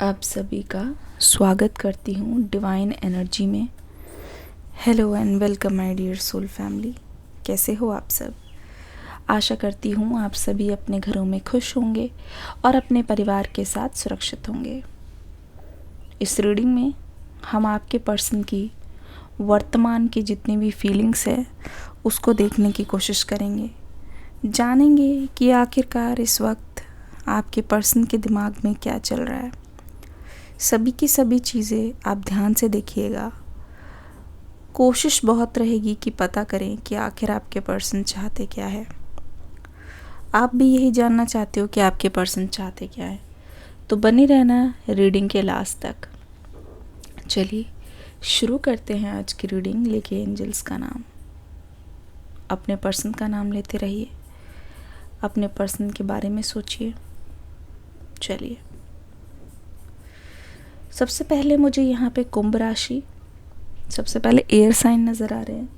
आप सभी का स्वागत करती हूँ डिवाइन एनर्जी में। Hello and welcome my dear soul family. कैसे हो आप सब? आशा करती हूँ आप सभी अपने घरों में खुश होंगे और अपने परिवार के साथ सुरक्षित होंगे। इस रीडिंग में हम आपके पर्सन की वर्तमान की जितनी भी फीलिंग्स है उसको देखने की कोशिश करेंगे। जानेंगे कि आखिरकार इस वक्त आपके पर्सन के दिमाग में क्या चल रहा है। सभी की सभी चीज़ें आप ध्यान से देखिएगा। कोशिश बहुत रहेगी कि पता करें कि आखिर आपके पर्सन चाहते क्या है। आप भी यही जानना चाहते हो कि आपके पर्सन चाहते क्या है, तो बने रहना रीडिंग के लास्ट तक। चलिए शुरू करते हैं आज की रीडिंग। लेके एंजल्स का नाम, अपने पर्सन का नाम लेते रहिए, अपने पर्सन के बारे में सोचिए। चलिए, सबसे पहले मुझे यहाँ पे कुंभ राशि, सबसे पहले एयर साइन नज़र आ रहे हैं।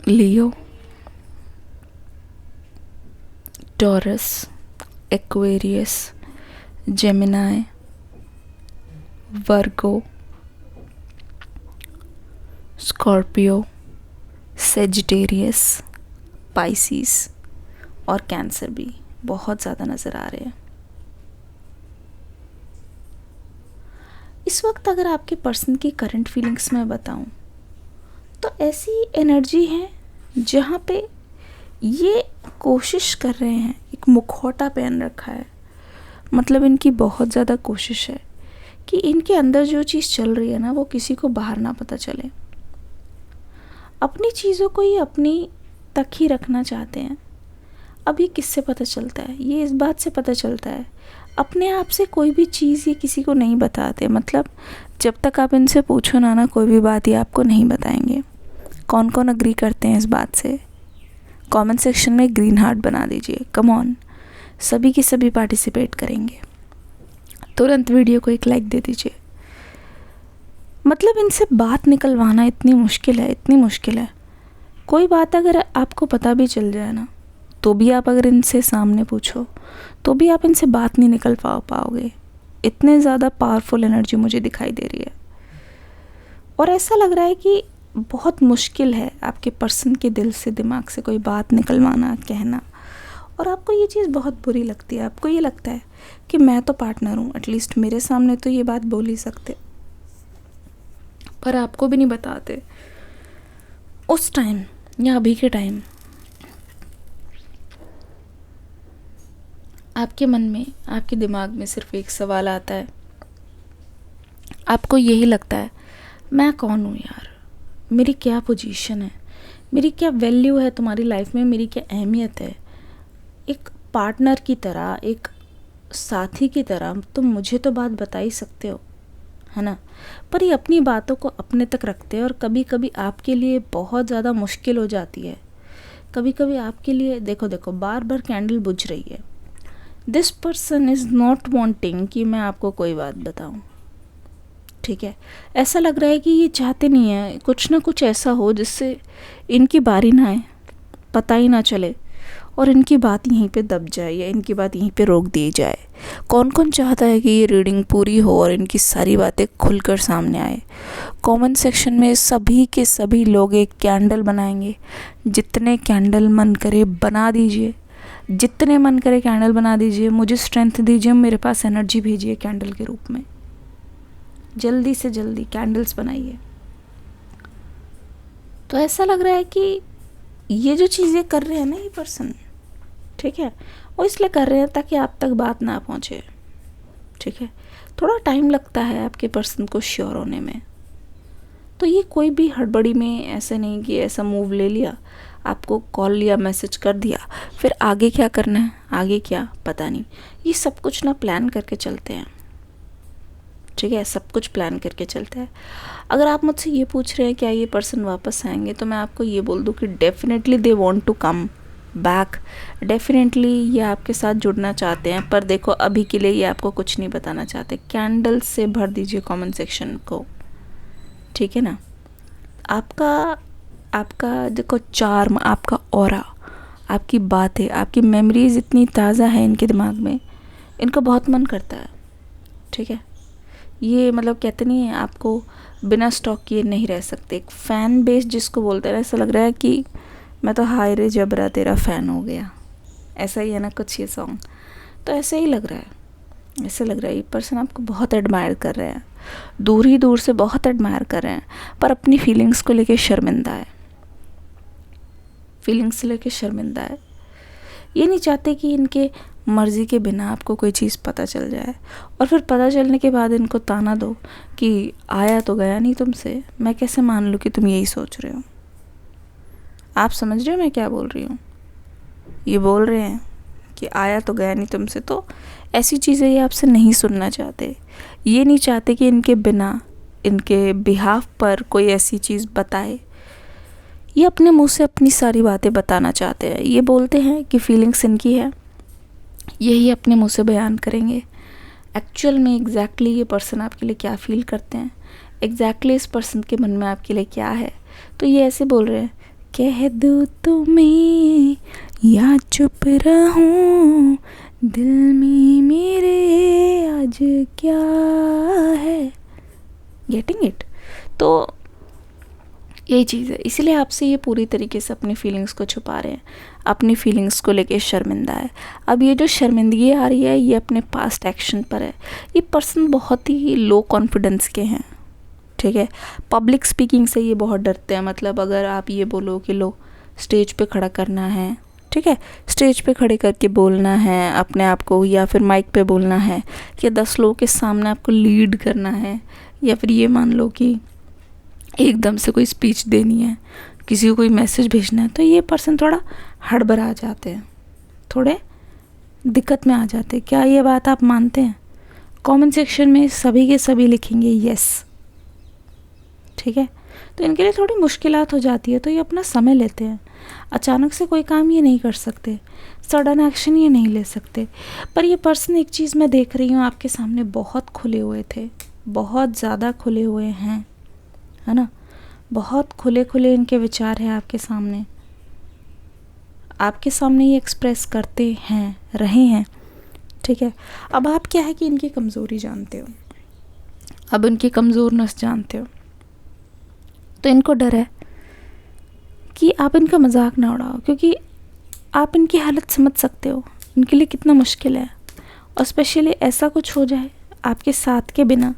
लियो, टॉरस, एक्वेरियस, जेमिनाई, वर्गो, स्कॉर्पियो, सेजिटेरियस, पाइसिस और कैंसर भी बहुत ज़्यादा नज़र आ रहे हैं। इस वक्त अगर आपके पर्सन की करंट फीलिंग्स में बताऊं तो ऐसी एनर्जी है जहाँ पे ये कोशिश कर रहे हैं, एक मुखौटा पहन रखा है। मतलब इनकी बहुत ज़्यादा कोशिश है कि इनके अंदर जो चीज़ चल रही है ना वो किसी को बाहर ना पता चले। अपनी चीज़ों को ये अपनी तक ही रखना चाहते हैं। अब ये किससे पता चलता है? ये इस बात से पता चलता है, अपने आप से कोई भी चीज़ ये किसी को नहीं बताते। मतलब जब तक आप इनसे पूछो ना कोई भी बात ये आपको नहीं बताएंगे। कौन कौन अग्री करते हैं इस बात से? कमेंट सेक्शन में ग्रीन हार्ट बना दीजिए। कम ऑन, सभी के सभी पार्टिसिपेट करेंगे। तुरंत वीडियो को एक लाइक दे दीजिए। मतलब इनसे बात निकलवाना इतनी मुश्किल है, इतनी मुश्किल है। कोई बात अगर आपको पता भी चल जाए ना तो भी आप अगर इनसे सामने पूछो तो भी आप इनसे बात नहीं निकल पाओगे। इतने ज़्यादा पावरफुल एनर्जी मुझे दिखाई दे रही है और ऐसा लग रहा है कि बहुत मुश्किल है आपके पर्सन के दिल से, दिमाग से कोई बात निकलवाना, कहना। और आपको ये चीज़ बहुत बुरी लगती है। आपको ये लगता है कि मैं तो पार्टनर हूँ, एटलीस्ट मेरे सामने तो ये बात बोल ही सकते, पर आपको भी नहीं बताते। उस टाइम या अभी के टाइम आपके मन में, आपके दिमाग में सिर्फ एक सवाल आता है। आपको यही लगता है, मैं कौन हूँ यार? मेरी क्या पोजीशन है? मेरी क्या वैल्यू है तुम्हारी लाइफ में? मेरी क्या अहमियत है? एक पार्टनर की तरह, एक साथी की तरह तुम मुझे तो बात बता ही सकते हो, है ना? पर ये अपनी बातों को अपने तक रखते हैं और कभी कभी आपके लिए बहुत ज़्यादा मुश्किल हो जाती है। कभी कभी आपके लिए देखो बार बार कैंडल बुझ रही है। This person is not wanting कि मैं आपको कोई बात बताऊं। ठीक है, ऐसा लग रहा है कि ये चाहते नहीं है कुछ ना कुछ ऐसा हो जिससे इनकी बारी ना आए, पता ही ना चले और इनकी बात यहीं पे दब जाए या इनकी बात यहीं पे रोक दी जाए। कौन कौन चाहता है कि ये रीडिंग पूरी हो और इनकी सारी बातें खुलकर सामने आए? कमेंट सेक्शन में सभी के सभी लोग एक कैंडल बनाएंगे। जितने कैंडल मन करे बना दीजिए, जितने मन करे कैंडल बना दीजिए। मुझे स्ट्रेंथ दीजिए, मेरे पास एनर्जी भेजिए कैंडल के रूप में। जल्दी से जल्दी कैंडल्स बनाइए। तो ऐसा लग रहा है कि ये जो चीज़ें कर रहे हैं ना ये पर्सन, ठीक है, वो इसलिए कर रहे हैं ताकि आप तक बात ना पहुँचे। ठीक है, थोड़ा टाइम लगता है आपके पर्सन को श्योर होने में। तो ये कोई भी हड़बड़ी में ऐसे नहीं कि ऐसा मूव ले लिया, आपको कॉल लिया, मैसेज कर दिया, फिर आगे क्या करना है, आगे क्या पता नहीं। ये सब कुछ ना प्लान करके चलते हैं। ठीक है, सब कुछ प्लान करके चलता है। अगर आप मुझसे ये पूछ रहे हैं क्या ये पर्सन वापस आएंगे, तो मैं आपको ये बोल दूँ कि definitely they want to come back. Definitely ये आपके साथ जुड़ना चाहते हैं, पर देखो अभी के लिए ये आपको कुछ नहीं बताना चाहते। कैंडल से भर दीजिए कमेंट सेक्शन को, ठीक है ना? आपका देखो चार्म, आपका ऑरा, आपकी बातें, आपकी मेमोरीज इतनी ताज़ा है इनके दिमाग में इनका बहुत मन करता है, ठीक है। ये मतलब कहते नहीं है आपको बिना स्टॉक किए नहीं रह सकते। एक फ़ैन बेस जिसको बोलते हैं, ऐसा लग रहा है कि मैं तो हाय रे जबरा तेरा फ़ैन हो गया, ऐसा ही है ना कुछ ये सॉन्ग। तो ऐसे ही लग रहा है, ऐसे लग रहा है ये पर्सन आपको बहुत एडमायर कर रहे हैं, दूर ही दूर से बहुत एडमायर कर रहे हैं, पर अपनी फीलिंग्स को लेके शर्मिंदा है, फीलिंग्स से लेके शर्मिंदा है। ये नहीं चाहते कि इनके मर्ज़ी के बिना आपको कोई चीज़ पता चल जाए, और फिर पता चलने के बाद इनको ताना दो कि आया तो गया नहीं तुमसे, मैं कैसे मान लूँ कि तुम यही सोच रहे हो। आप समझ रहे हो मैं क्या बोल रही हूँ? ये बोल रहे हैं कि आया तो गया नहीं तुमसे, तो ऐसी चीज़ें ये आपसे नहीं सुनना चाहते। ये नहीं चाहते कि इनके बिना, इनके बिहाफ पर कोई ऐसी चीज़ बताए। ये अपने मुंह से अपनी सारी बातें बताना चाहते हैं। ये बोलते हैं कि फीलिंग्स इनकी है, यही अपने मुंह से बयान करेंगे। एक्चुअल में एग्जैक्टली ये पर्सन आपके लिए क्या फील करते हैं, एग्जैक्टली इस पर्सन के मन में आपके लिए क्या है, तो ये ऐसे बोल रहे हैं, कह दूँ तुम्हें या चुप रहूं, दिल में मेरे आज क्या है। Getting it? तो यही चीज़ है, इसीलिए आपसे ये पूरी तरीके से अपनी फीलिंग्स को छुपा रहे हैं, अपनी फीलिंग्स को लेके शर्मिंदा है। अब ये जो शर्मिंदगी आ रही है ये अपने पास्ट एक्शन पर है। ये पर्सन बहुत ही लो कॉन्फिडेंस के हैं, ठीक है। पब्लिक स्पीकिंग से ये बहुत डरते हैं। मतलब अगर आप ये बोलो कि लो स्टेज पे खड़ा करना है, ठीक है, स्टेज पे खड़े करके बोलना है अपने आप को, या फिर माइक पे बोलना है, या 10 लोगों के सामने आपको लीड करना है, या फिर ये मान लो कि एकदम से कोई स्पीच देनी है, किसी को कोई मैसेज भेजना है, तो ये पर्सन थोड़ा हड़बड़ा जाते हैं, थोड़े दिक्कत में आ जाते हैं। क्या ये बात आप मानते हैं? कमेंट सेक्शन में सभी के सभी लिखेंगे यस, ठीक है। तो इनके लिए थोड़ी मुश्किलात हो जाती है, तो ये अपना समय लेते हैं। अचानक से कोई काम ये नहीं कर सकते, सडन एक्शन ये नहीं ले सकते। पर ये पर्सन, एक चीज़ मैं देख रही हूँ आपके सामने, बहुत खुले हुए थे, बहुत ज़्यादा खुले हुए हैं, है ना। बहुत खुले खुले इनके विचार हैं आपके सामने, आपके सामने ये एक्सप्रेस करते हैं, रहे हैं, ठीक है। अब आप क्या है कि इनकी कमज़ोरी जानते हो, अब इनकी कमज़ोरनेस जानते हो, तो इनको डर है कि आप इनका मजाक ना उड़ाओ, क्योंकि आप इनकी हालत समझ सकते हो, इनके लिए कितना मुश्किल है। और स्पेशली ऐसा कुछ हो जाए आपके साथ के बिना,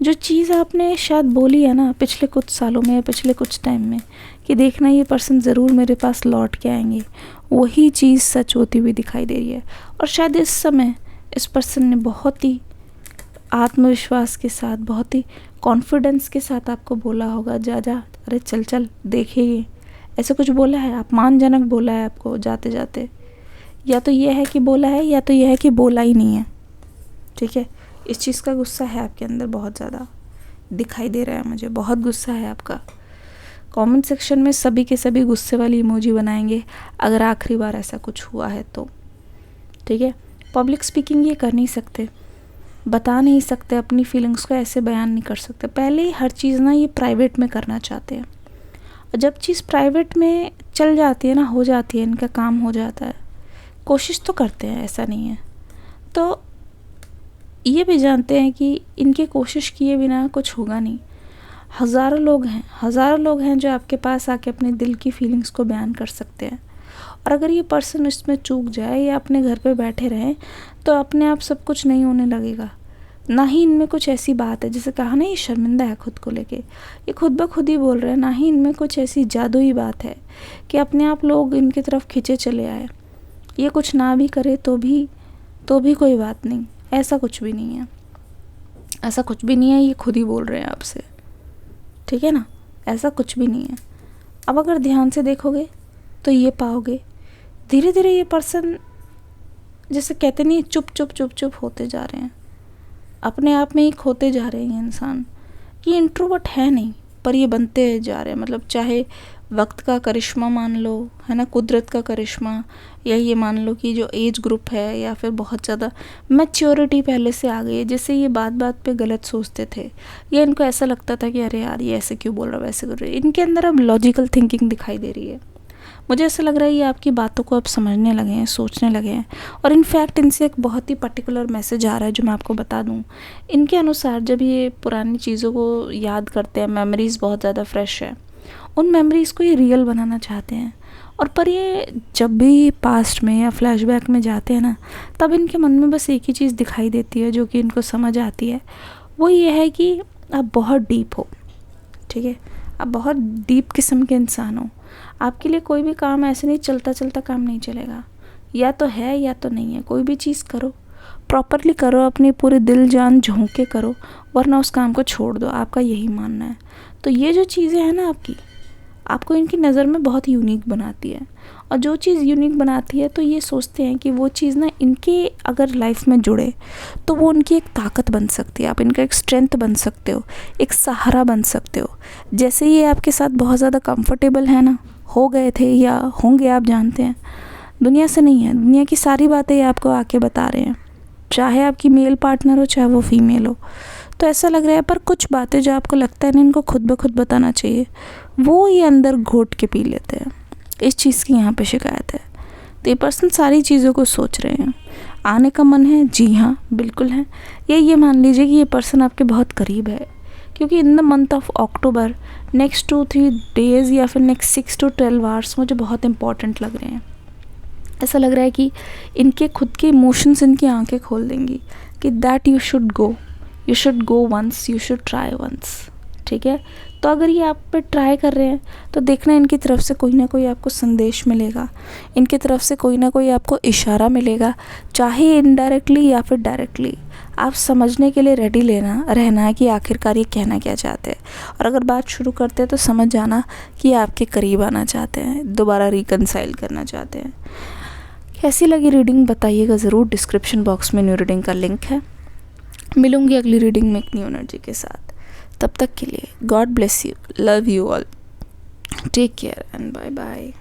जो चीज़ आपने शायद बोली है ना पिछले कुछ सालों में या पिछले कुछ टाइम में, कि देखना ये पर्सन ज़रूर मेरे पास लौट के आएंगे, वही चीज़ सच होती हुई दिखाई दे रही है। और शायद इस समय इस पर्सन ने बहुत ही आत्मविश्वास के साथ, बहुत ही कॉन्फिडेंस के साथ आपको बोला होगा, जा जा, अरे चल चल देखिए, ऐसे कुछ बोला है, अपमानजनक बोला है आपको जाते जाते। या तो ये है कि बोला है, या तो ये है कि बोला ही नहीं है, ठीक है। इस चीज़ का गुस्सा है आपके अंदर, बहुत ज़्यादा दिखाई दे रहा है मुझे, बहुत गुस्सा है आपका। कमेंट सेक्शन में सभी के सभी गुस्से वाली इमोजी बनाएंगे अगर आखिरी बार ऐसा कुछ हुआ है तो, ठीक है। पब्लिक स्पीकिंग ये कर नहीं सकते, बता नहीं सकते, अपनी फीलिंग्स को ऐसे बयान नहीं कर सकते। पहले ही हर चीज़ ना ये प्राइवेट में करना चाहते हैं, और जब चीज़ प्राइवेट में चल जाती है ना, हो जाती है, इनका काम हो जाता है, कोशिश तो करते हैं, ऐसा नहीं है। तो ये भी जानते हैं कि इनके कोशिश किए बिना कुछ होगा नहीं। हज़ारों लोग हैं जो आपके पास आके अपने दिल की फीलिंग्स को बयान कर सकते हैं, और अगर ये पर्सन इसमें चूक जाए या अपने घर पे बैठे रहें तो अपने आप सब कुछ नहीं होने लगेगा। ना ही इनमें कुछ ऐसी बात है, जैसे कहा ना ये शर्मिंदा है खुद को लेके, ये खुद ब खुद ही बोल रहे हैं, ना ही इनमें कुछ ऐसी जादुई बात है कि अपने आप लोग इनकी तरफ खींचे चले आए। ये कुछ ना भी करे तो भी कोई बात नहीं, ऐसा कुछ भी नहीं है, ऐसा कुछ भी नहीं है, ये खुद ही बोल रहे हैं आपसे, ठीक है ना, ऐसा कुछ भी नहीं है। अब अगर ध्यान से देखोगे तो ये पाओगे धीरे धीरे ये पर्सन, जैसे कहते नहीं, चुप होते जा रहे हैं, अपने आप में ही खोते जा रहे हैं इंसान। ये इंट्रोवर्ट है नहीं, पर ये बनते जा रहे हैं। मतलब चाहे वक्त का करिश्मा मान लो, है ना, कुदरत का करिश्मा, या ये मान लो कि जो एज ग्रुप है, या फिर बहुत ज़्यादा मैच्योरिटी पहले से आ गई है, जिससे ये बात बात पे गलत सोचते थे, या इनको ऐसा लगता था कि अरे यार ये ऐसे क्यों बोल रहा है, वैसे कर रही है। इनके अंदर अब लॉजिकल थिंकिंग दिखाई दे रही है, मुझे ऐसा लग रहा है ये आपकी बातों को अब समझने लगे हैं, सोचने लगे हैं। और इनफैक्ट इनसे एक बहुत ही पर्टिकुलर मैसेज आ रहा है जो मैं आपको बता दूं। इनके अनुसार जब ये पुरानी चीज़ों को याद करते हैं, मेमोरीज़ बहुत ज़्यादा फ्रेश है, उन मेमोरीज़ को ये रियल बनाना चाहते हैं। और पर ये जब भी पास्ट में या फ्लैशबैक में जाते हैं ना, तब इनके मन में बस एक ही चीज़ दिखाई देती है जो कि इनको समझ आती है। वो ये है कि आप बहुत डीप हो, ठीक है, आप बहुत डीप किस्म के इंसान हो। आपके लिए कोई भी काम ऐसे नहीं चलता चलता काम नहीं चलेगा, या तो है या तो नहीं है। कोई भी चीज़ करो, प्रॉपरली करो, अपनी पूरे दिल जान झोंक के करो, वरना उस काम को छोड़ दो। आपका यही मानना है। तो ये जो चीज़ें हैं ना आपको इनकी नज़र में बहुत यूनिक बनाती है। और जो चीज़ यूनिक बनाती है तो ये सोचते हैं कि वो चीज़ ना इनके अगर लाइफ में जुड़े तो वो उनकी एक ताकत बन सकती है। आप इनका एक स्ट्रेंथ बन सकते हो, एक सहारा बन सकते हो। जैसे ये आपके साथ बहुत ज़्यादा कंफर्टेबल है ना, हो गए थे या होंगे, आप जानते हैं, दुनिया से नहीं है, दुनिया की सारी बातें ये आपको आके बता रहे हैं, चाहे आपकी मेल पार्टनर हो चाहे वो फीमेल हो। तो ऐसा लग रहा है पर कुछ बातें जो आपको लगता है ना इनको खुद ब खुद बताना चाहिए, वो ये अंदर घोट के पी लेते हैं। इस चीज़ की यहाँ पे शिकायत है। तो ये पर्सन सारी चीज़ों को सोच रहे हैं। आने का मन है, जी हाँ बिल्कुल है। ये मान लीजिए कि ये पर्सन आपके बहुत करीब है, क्योंकि in the month of October next 2-3 days या फिर नेक्स्ट 6 to 12 आवर्स मुझे बहुत इंपॉर्टेंट लग रहे हैं। ऐसा लग रहा है कि इनके खुद के इमोशंस इनकी आंखें खोल देंगी कि that you should go once, you should try once, ठीक है। तो अगर ये आप पे ट्राई कर रहे हैं तो देखना इनकी तरफ से कोई ना कोई आपको संदेश मिलेगा, इनकी तरफ से कोई ना कोई आपको इशारा मिलेगा, चाहे इनडायरेक्टली या फिर डायरेक्टली। आप समझने के लिए रेडी रहना है कि आखिरकार ये कहना क्या चाहते हैं। और अगर बात शुरू करते हैं तो समझ जाना कि आपके करीब आना चाहते हैं, दोबारा रिकनसाइल करना चाहते हैं। कैसी लगी रीडिंग बताइएगा ज़रूर। डिस्क्रिप्शन बॉक्स में न्यू रीडिंग का लिंक है। मिलूंगी अगली रीडिंग में एक न्यू एनर्जी के साथ। तब तक के लिए God bless you, love you all, take care and bye bye.